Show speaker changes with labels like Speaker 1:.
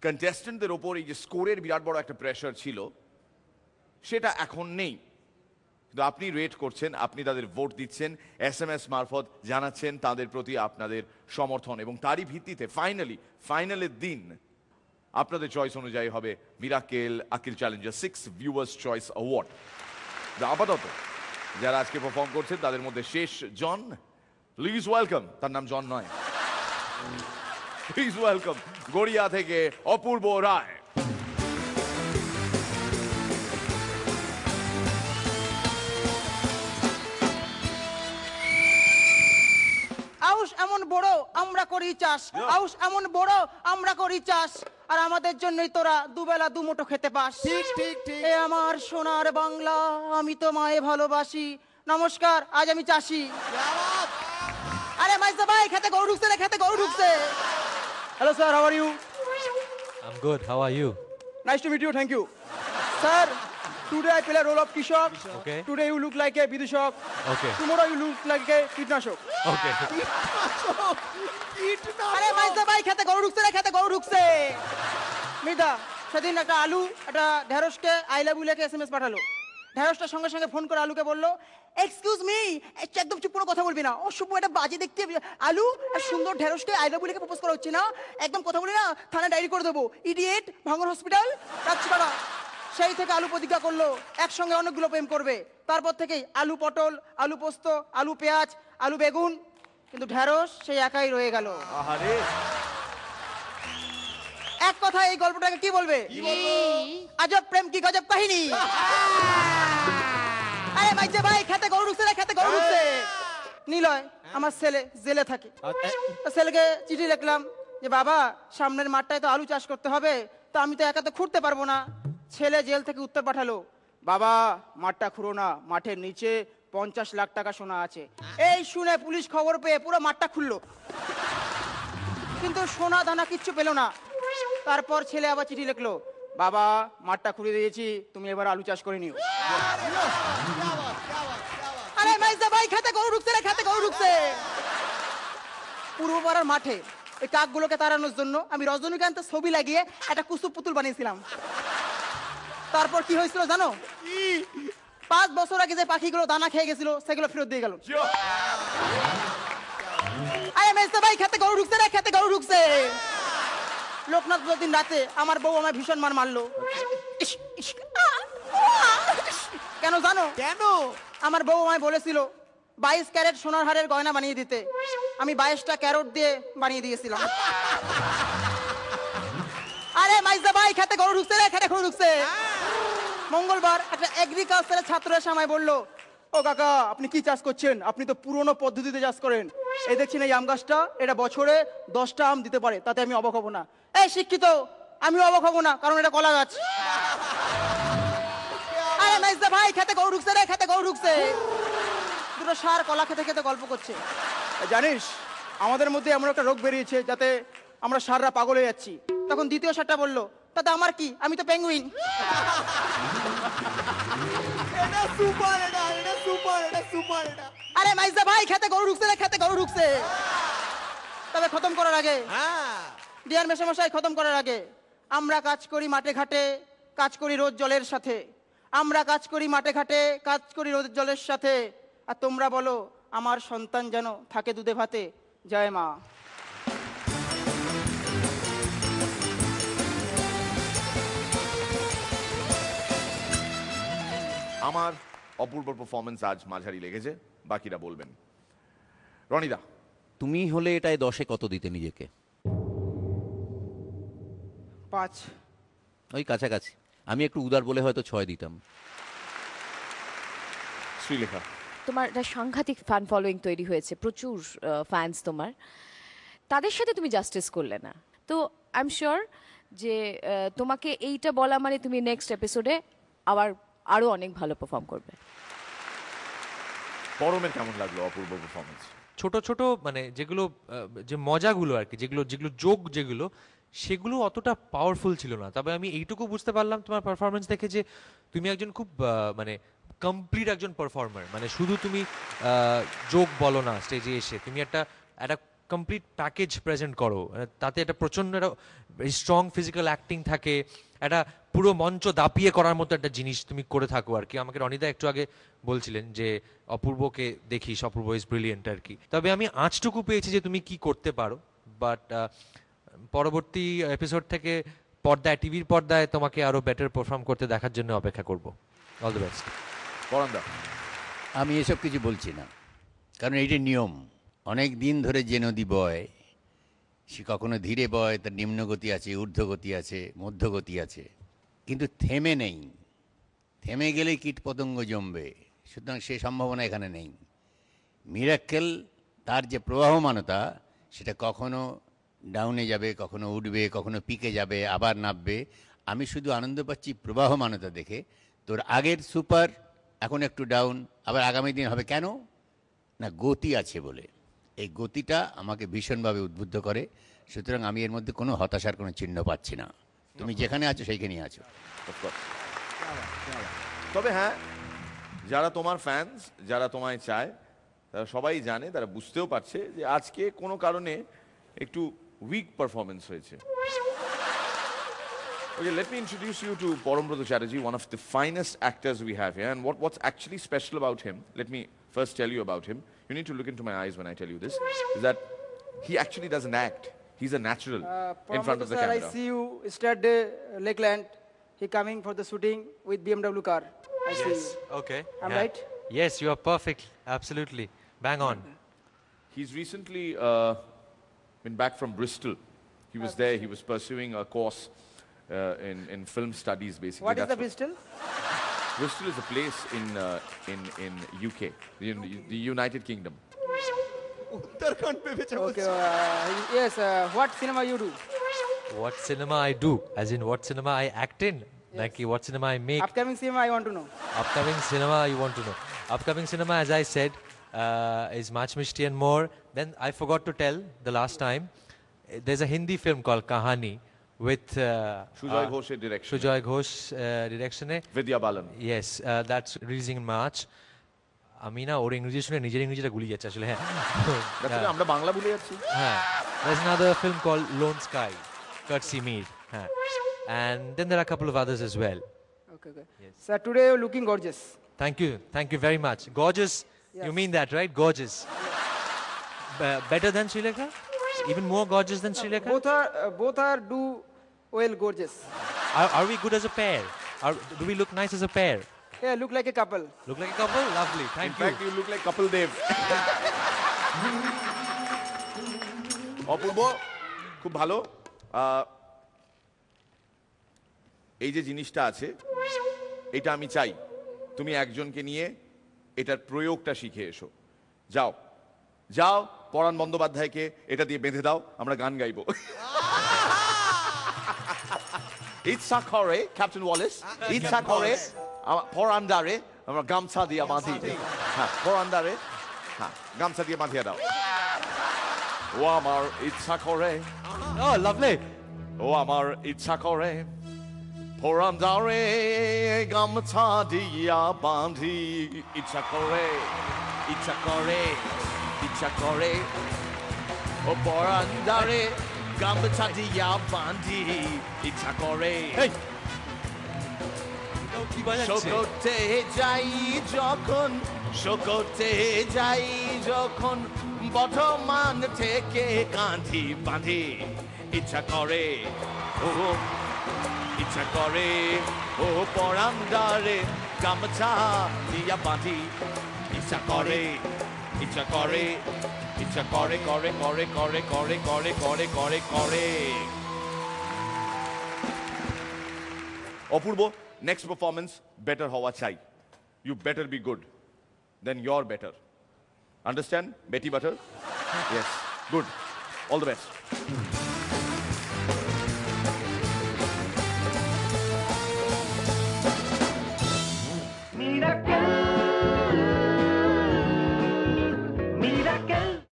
Speaker 1: কন্টেস্টেন্টদের ওপর এই যে স্কোরের বিরাট বড় একটা প্রেশার ছিল, সেটা এখন নেই। কিন্তু আপনি রেট করছেন, আপনি তাদের ভোট দিচ্ছেন, SMS মারফত জানাচ্ছেন তাদের প্রতি আপনাদের সমর্থন, এবং তারই ভিত্তিতে ফাইনালের দিন আপনাদের চয়েস অনুযায়ী হবে মিরাকেল আকিল চ্যালেঞ্জার 6 ভিউয়ার্স চয়েস অ্যাওয়ার্ড। আপাতত যারা আজকে পারফর্ম করছেন তাদের মধ্যে শেষ জন, প্লিজ ওয়েলকাম, তার নাম জন নয়, প্লিজ ওয়েলকাম গড়িয়া থেকে অপূর্ব রায়।
Speaker 2: আউশ এমন বড় আমরা করি চাষ, আউশ এমন বড় আমরা করি চাষ, আর আমাদের জন্যই তোরা দুবেলা দুমুঠো খেতে পাস।
Speaker 3: ঠিক ঠিক ঠিক।
Speaker 2: এ আমার সোনার বাংলা, আমি তো মায়ে ভালোবাসি। নমস্কার, আজ আমি চাষি। আরে মাইজা ভাই, খেতে গরু ঢুকছে রে, খেতে গরু ঢুকছে। Hello sir, how are you?
Speaker 4: I'm good. How are you?
Speaker 2: Nice to meet you, thank you. Sir, today I play a role of কৃষক।
Speaker 4: Okay.
Speaker 2: Today you look like a বিদূষক।
Speaker 4: Okay.
Speaker 2: Tomorrow you look like a কীটনাশক।
Speaker 4: Okay.
Speaker 2: আরে মাইজা ভাই, খেতে গরু ঢুকছে রে, খেতে গরু ঢুকছে। মিদা, সেদিন একটা আলু একটা ঢেঁড়সকে আই লাভ ইউ লিখে SMS পাঠালো। ঢেঁড়সটা সঙ্গে সঙ্গে ফোন করে আলুকে বললো, এক্সকিউজ মি, একদম চুপ করে কথা বলবি না, অসভ্য একটা বাজে দেখতে আলু, আর সুন্দর ঢেঁড়সকে আই লাভ ইউ লিখে প্রপোজ করা হচ্ছে না, একদম কথা বলি না, থানায় ডায়েরি করে দেবো, ইডিয়েট, ভাঙর হসপিটাল, রাখছি বাড়া। সেই থেকে আলু প্রতিজ্ঞা করলো একসঙ্গে অনেকগুলো প্রেম করবে। তারপর থেকেই আলু পটল, আলু পোস্ত, আলু পেঁয়াজ, আলু বেগুন, কিন্তু ঢেঁড়স সেই একাই রয়ে গেল।
Speaker 1: আহারে,
Speaker 2: এক কথা এই গল্পটাকে কি বলবে? আজব প্রেম কি গজব কাহিনী। আরে মাইজে ভাই, খেতে গরু ঢুকছে রে, খেতে গরু ঢুকছে। নিলয়, আমার ছেলে জেলে থাকে, ছেলেকে চিঠি লিখলাম যে বাবা, সামনের মাঠটায় তো আলু চাষ করতে হবে, তো আমি তো একা তো খুঁড়তে পারবো না। ছেলে জেল থেকে উত্তর পাঠালো, বাবা মাঠটা খুঁড়ো না, মাঠের নিচে 50 লাখ টাকা সোনা আছে। এই শুনে পুলিশ খবর পেয়ে পুরো মাঠটা খুললো, কিন্তু সোনা দানা কিচ্ছু পেলো না। তারপর ছেলে আবার চিঠি লিখলো, বাবা মাঠটা খুঁড়ে দিয়েছি, তুমি এবার আলু চাষ করে নিও। আরে মাইজা ভাই, খেতে গরু ঢুকছে রে, খেতে গরু ঢুকছে। পূর্ব পাড়ার মাঠে এই কাকগুলোকে তাড়ানোর জন্য আমি রজনীকান্তের ছবি লাগিয়ে একটা কুসুম পুতুল বানিয়েছিলাম। তারপর কি হয়েছিল জানো? 5 বছর আগে যে পাখিগুলো দানা খেয়ে গেছিল সেগুলো ফেরত দিয়ে গেল। আরে মাইজা ভাই, খেতে গরু ঢুকছে রে, খেতে গরু ঢুকছে। লোকনাথ দিন রাতে আমার বউ আমায় ভীষণ মার মারলো। কেন জানো?
Speaker 3: কেন?
Speaker 2: আমার বউ আমায় বলেছিল 22 ক্যারেট সোনার হারের গয়না বানিয়ে দিতে, আমি 22টা ক্যারট দিয়ে বানিয়ে দিয়েছিলাম। আরে মাইজা ভাই, খেতে গরু ঢুকছে রে, খেতে গরু ঢুকছে। মঙ্গলবার একটা এগ্রিকালচারের ছাত্র এসে আমায় বললো, ও কাকা, আপনি কি চাষ করছেন? আপনি তো পুরনো পদ্ধতিতে চাষ করেন। এই দেখছেন এই আম গাছটা, এটা বছরে 10টা আম দিতে পারে, তাতে আমি অবাক হব না। এই শিক্ষিত, আমি অবাক হব না, কারণ এটা কলা গাছ। আরে মাইজা ভাই, খেতে গরু ঢুকছে রে, খেতে গরু ঢুকছে। দুটো ষাঁড় কলা খেতে খেতে গল্প করছে। জানিস, আমাদের মধ্যে এমন একটা রোগ বেরিয়েছে যাতে আমরা ষাঁড়রা পাগল হয়ে যাচ্ছি। তখন দ্বিতীয় ষাঁড়টা বললো, তাতে আমার কি, আমি তো পেঙ্গুইন।
Speaker 3: এটা সুপার, এটা সুপার, এটা সুপার।
Speaker 2: আরে মাইজা ভাই, খেতে গরু ঢুকছে রে, খেতে গরু ঢুকছে। তবে খতম করার আগে, ডিয়ার মেশামশাই, খতম করার আগে, আমরা কাজ করি মাঠে ঘাটে, কাজ করি রোদ জলের সাথে। আমরা কাজ করি মাঠে ঘাটে, কাজ করি রোদ জলের সাথে। আর তোমরা বলো আমার সন্তান যেন থাকে দুধে ভাতে। জয় মা।
Speaker 1: আমার অপূর্ব পারফরমেন্স আজ মাঝারি লেগেছে, বাকিরা বলবেন। রনিদা,
Speaker 5: তুমি হলে এটায় 10-এ কত দিতে নিজেকে?
Speaker 2: 5।
Speaker 5: ওই কাছাকাছি। আমি একটু উদার বলে হয়তো 6 দিতাম।
Speaker 1: শ্রীলেখা,
Speaker 6: তোমার একটা সাংঘাতিক ফ্যান ফলোয়িং তৈরি হয়েছে, প্রচুর ফ্যান্স তোমার, তাদের সাথে তুমি জাস্টিস করলে না। তো আই এম শিওর যে তোমাকে এইটা বলা মানে তুমি নেক্সট এপিসোডে আবার আরো অনেক ভালো পারফর্ম করবে।
Speaker 1: পরমের কেমন লাগলো অপূর্ব পারফরমেন্স?
Speaker 4: ছোট ছোট মানে যেগুলো যে মজাগুলো আর কি, যেগুলো যেগুলো যোগ যেগুলো, সেগুলো অতটা পাওয়ারফুল ছিল না। তবে আমি এইটুকু বুঝতে পারলাম তোমার পারফরমেন্স দেখে যে তুমি একজন খুব মানে কমপ্লিট একজন পারফর্মার। মানে শুধু তুমি যোগ বলো না স্টেজে এসে, তুমি একটা একটা কমপ্লিট প্যাকেজ প্রেজেন্ট করো, তাতে একটা প্রচণ্ড একটা স্ট্রং ফিজিক্যাল অ্যাক্টিং থাকে, একটা পুরো মঞ্চ দাপিয়ে করার মতো একটা জিনিস তুমি করে থাকো আর কি। আমাকে রনিদা একটু আগে বলছিলেন যে অপূর্বকে দেখিস, অপূর্ব ইজ ব্রিলিয়েন্ট আর কি। তবে আমি আঁচটুকু পেয়েছি যে তুমি কি করতে পারো, বাট পরবর্তী এপিসোড থেকে পর্দায়, টিভির পর্দায় তোমাকে আরো বেটার পারফর্ম করতে দেখার জন্য অপেক্ষা করব। All the best.
Speaker 1: পরান্দা,
Speaker 5: আমি এসব কিছু বলছি না, কারণ এইটা নিয়ম। অনেক দিন ধরে যে নদী বয়, সে কখনো ধীরে বয়, তার নিম্নগতি আছে, ঊর্ধ্বগতি আছে, মধ্যগতি আছে, কিন্তু থেমে নেই। থেমে গেলেই কীটপতঙ্গ জমবে, সুতরাং সে সম্ভাবনা এখানে নেই। মিরাক্কেল, তার যে প্রবাহমানতা, সেটা কখনো ডাউনে যাবে, কখনো উঠবে, কখনো পিকে যাবে, আবার নামবে। আমি শুধু আনন্দ পাচ্ছি প্রবাহমানতা দেখে। তোর আগের সুপার এখন একটু ডাউন, আবার আগামী দিন হবে, কেন না? গতি আছে বলে। এই গতিটা আমাকে ভীষণভাবে উদ্বুদ্ধ করে। সুতরাং আমি এর মধ্যে কোনো হতাশার কোনো চিহ্ন পাচ্ছি না। তুমি যেখানে আছো সেইখানেই আছো।
Speaker 1: Of course. তবে হ্যাঁ, যারা তোমার ফ্যান্স, যারা তোমায় চায়, তারা সবাই জানে, তারা বুঝতেও পারছে যে আজকে কোনো কারণে একটু উইক পারফরমেন্স হয়েছে। Okay, let me introduce you to Parambrata Chatterjee, one of the finest actors we have here. And what's actually special about him, let me first tell you about him. You need to look into my eyes when I tell you this, is that he actually doesn't act. He's a natural in front of the
Speaker 2: sir,
Speaker 1: camera.
Speaker 2: I see you yesterday, Lakeland. He coming for the shooting with BMW car. I see you.
Speaker 4: Okay.
Speaker 2: I'm right?
Speaker 4: Yes, you are perfect. Absolutely. Bang on.
Speaker 1: He's recently been back from Bristol. He was there. He was pursuing a course in film studies, basically.
Speaker 2: What is
Speaker 1: That's
Speaker 2: the Bristol?
Speaker 1: Bristol is a place in UK, the United Kingdom.
Speaker 3: Uttarakhand ভেবেছে
Speaker 2: Okay. Yes. What cinema you do?
Speaker 4: What cinema I do, as in what cinema I act in, like what cinema I make.
Speaker 2: Upcoming cinema I want to know.
Speaker 4: Upcoming cinema you want to know. Upcoming cinema, as I said, is Mach Mishti and More. Then I forgot to tell the last time, there's a Hindi film called Kahani with
Speaker 1: Sujoy Ghosh's direction.
Speaker 4: Sujoy Ghosh direction.
Speaker 1: Vidya Balan.
Speaker 4: Yes, that's releasing in March. আমি না ওর ইংরেজি শুনে নিজের ইংরেজিটা গুলিয়ে যাচ্ছে আসলে। হ্যাঁ,
Speaker 1: That's why আমরা বাংলা ভুলে যাচ্ছি।
Speaker 4: হ্যাঁ, there's another film called Lone Sky, courtesy Mir. হ্যাঁ, and then there are a couple of others as well.
Speaker 2: Okay. Sir, today you're looking gorgeous.
Speaker 4: Thank you very much. Gorgeous, you mean that, right? Gorgeous. Better than Sri Lanka? Even more gorgeous than Sri Lanka?
Speaker 2: Both are do well gorgeous.
Speaker 4: Are we good as a pair? Do we look nice as a pair?
Speaker 2: Yeah, look like a couple.
Speaker 4: Look like a couple? Lovely.
Speaker 1: In
Speaker 4: Thank you.
Speaker 1: fact, you look like Kapil Dev. অপূর্ব, খুব ভালো। এই যে জিনিসটা আছে, এটা আমি চাই তুমি একজনকে নিয়ে এটার প্রয়োগটা শিখে এসো। যাও যাও, পরাণ বন্দ্যোপাধ্যায়কে এটা দিয়ে বেঁধে দাও, আমরা গান গাইবো। ইচ্ছা করে ক্যাপ্টেন ওয়ালেস, ইচ্ছা করে পরান্দারে আমরা গামছা দিয়ে বাঁধি। হ্যাঁ, পরান্দারে, হ্যাঁ, গামছা দিয়ে বাঁধিয়ে দাও। ও আমার ইচ্ছা করে,
Speaker 4: Oh, lovely.
Speaker 1: ও আমার ইচ্ছা করে, পরান্দারে গামছা দিয়া বাঁধি। ইচ্ছা করে, ইচ্ছা করে, ইচ্ছা করে, ও পরান্দারে গামছা দিয়া বাঁধি। ইচ্ছা করে,
Speaker 4: কি বাজাচ্ছে?
Speaker 1: শোকতে যাই যখন, শোকতে যাই যখন, বর্ধমান থেকে কাঁধি বাঁধি। ইচ্ছা করে, ও ইচ্ছা করে, ও পরান্দারে গামছা দিয়া বাঁধি। ইচ্ছা করে, ইচ্ছা করে, ইচ্ছা করে, করে করে করে করে করে করে করে করে। অপূর্ব, next performance better হওয়া চাই। You better be good. Then you're better. Understand? Betty Butter? Yes. Good. All the best.